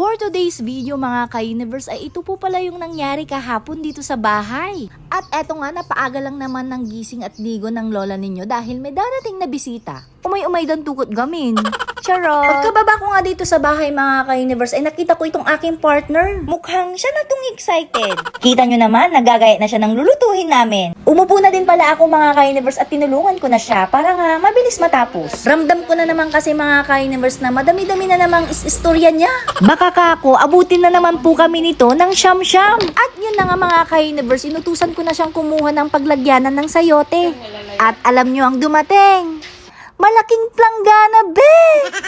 For today's video mga ka-universe ay ito po pala yung nangyari kahapon dito sa bahay. At eto nga napaaga lang naman ng gising at ligo ng lola ninyo dahil may darating na bisita. Umay-umay doon tukot gamin. Charot! Pagkababa ko nga dito sa bahay mga ka-universe ay nakita ko itong aking partner. Mukhang siya na tong excited. Kita nyo naman, nagagayat na siya ng lulutuhin namin. Umupo na din pala ako mga ka-universe at tinulungan ko na siya para nga mabilis matapos. Ramdam ko na naman kasi mga ka-universe na madami-dami na namang istorya niya. Baka kako, abutin na naman po kami nito ng siyam-siyam. At yun na nga mga ka-universe, inutusan ko na siyang kumuha ng paglagyanan ng sayote. At alam nyo ang dumating. Malaking planggana, be!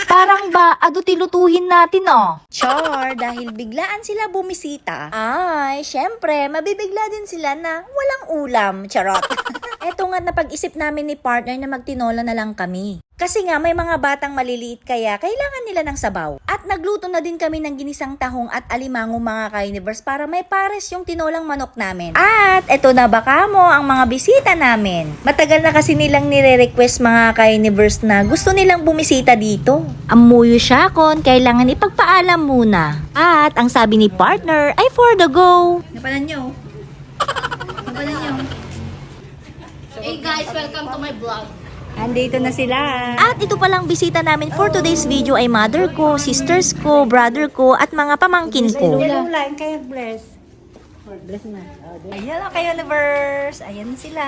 Parang ba, tilutuhin natin, oh. Char, dahil biglaan sila bumisita. Ay, syempre, mabibigla din sila na walang ulam. Charot. Eto nga napag-isip namin ni partner na magtinola na lang kami. Kasi nga may mga batang maliliit kaya kailangan nila ng sabaw. At nagluto na din kami ng ginisang tahong at alimango mga ka-universe para may pares yung tinolang manok namin. At eto na baka mo ang mga bisita namin. Matagal na kasi nilang nire-request mga ka-universe na gusto nilang bumisita dito. Amuyo siya kon, kailangan ipagpaalam muna. At ang sabi ni partner ay for the go. Napanan nyo. Hey guys, welcome to my vlog. Andito na sila. At ito palang bisita namin for today's video ay mother ko, sisters ko, brother ko, at mga pamangkin ko. Lang kaya bless. Bless na. Ayan lang kayo, universe. Ayan sila.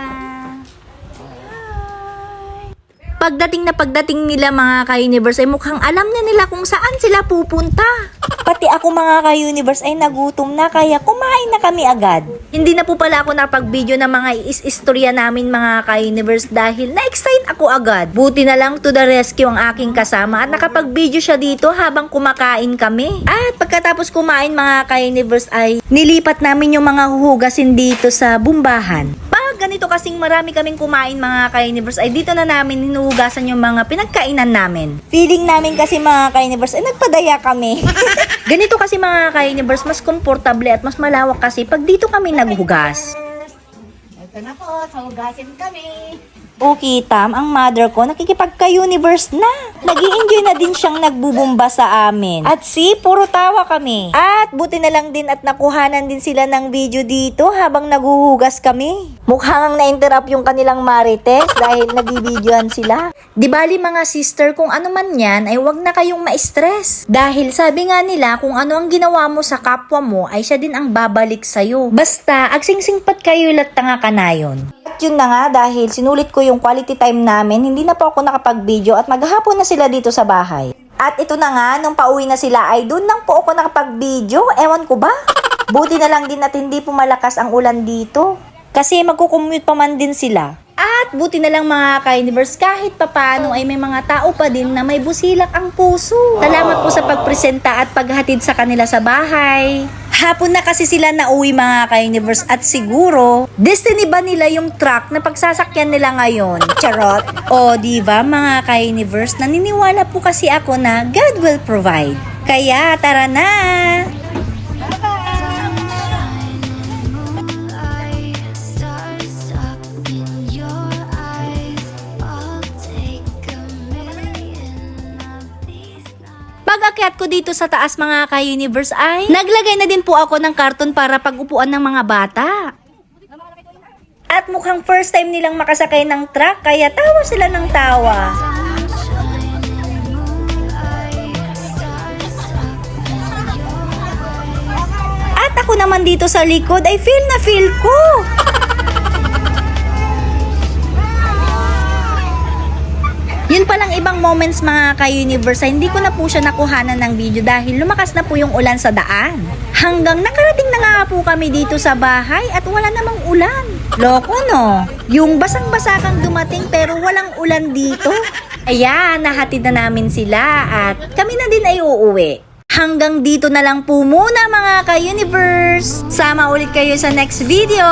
Pagdating nila mga ka-universe ay mukhang alam na nila kung saan sila pupunta. Pati ako mga ka-universe ay nagutom na kaya kumain na kami agad. Hindi na po pala ako napag-video ng mga istorya namin mga ka-universe dahil na-excite ako agad. Buti na lang to the rescue ang aking kasama at nakapag-video siya dito habang kumakain kami. At pagkatapos kumain mga ka-universe ay nilipat namin yung mga huhugasin dito sa bumbahan. Ganito kasing marami kaming kumain mga ka-universe ay dito na namin hinuhugasan yung mga pinagkainan namin. Feeling namin kasi mga ka-universe ay nagpadaya kami. Ganito kasi mga ka-universe mas komportable at mas malawak kasi pag dito kami naghugas. Ito na po, sahugasin kami. Okay, Tam, ang mother ko nakikipagka-universe na. Nag-i-enjoy na din siyang nagbubumba sa amin. At puro tawa kami. At buti na lang din at nakuhanan din sila ng video dito habang naguhugas kami. Mukhang na-interrupt yung kanilang marites dahil nag-videoan sila. Di bali mga sister, kung ano man yan ay wag na kayong ma-stress. Dahil sabi nga nila kung ano ang ginawa mo sa kapwa mo ay siya din ang babalik sa'yo. Basta, agsingsingpat kayo latanga kanayon. At yun na nga dahil sinulit ko yung quality time namin, hindi na po ako nakapag-video at maghapon na sila dito sa bahay. At ito na nga, nung pauwi na sila ay doon lang po ako nakapag-video, ewan ko ba? Buti na lang din at hindi po malakas ang ulan dito. Kasi magkukommute pa man din sila. At buti na lang mga ka-universe kahit papano ay may mga tao pa din na may busilak ang puso. Salamat po sa pagpresenta at paghatid sa kanila sa bahay. Hapon na kasi sila nauwi mga ka-universe at siguro, destiny ba nila yung truck na pagsasakyan nila ngayon? Charot! O diba mga ka-universe, naniniwala po kasi ako na God will provide. Kaya tara na! Pag-akyat ko dito sa taas mga ka-universe ay naglagay na din po ako ng karton para pag-upuan ng mga bata. At mukhang first time nilang makasakay ng truck kaya tawa sila ng tawa. At ako naman dito sa likod ay feel na feel ko. Yun palang ibang moments mga ka-universe ay hindi ko na po siya nakuhanan ng video dahil lumakas na po yung ulan sa daan. Hanggang nakarating na nga po kami dito sa bahay at wala namang ulan. Loko no? Yung basang-basa kang dumating pero walang ulan dito. Ayan, nahatid na namin sila at kami na din ay uuwi. Hanggang dito na lang po muna mga ka-universe. Sama ulit kayo sa next video.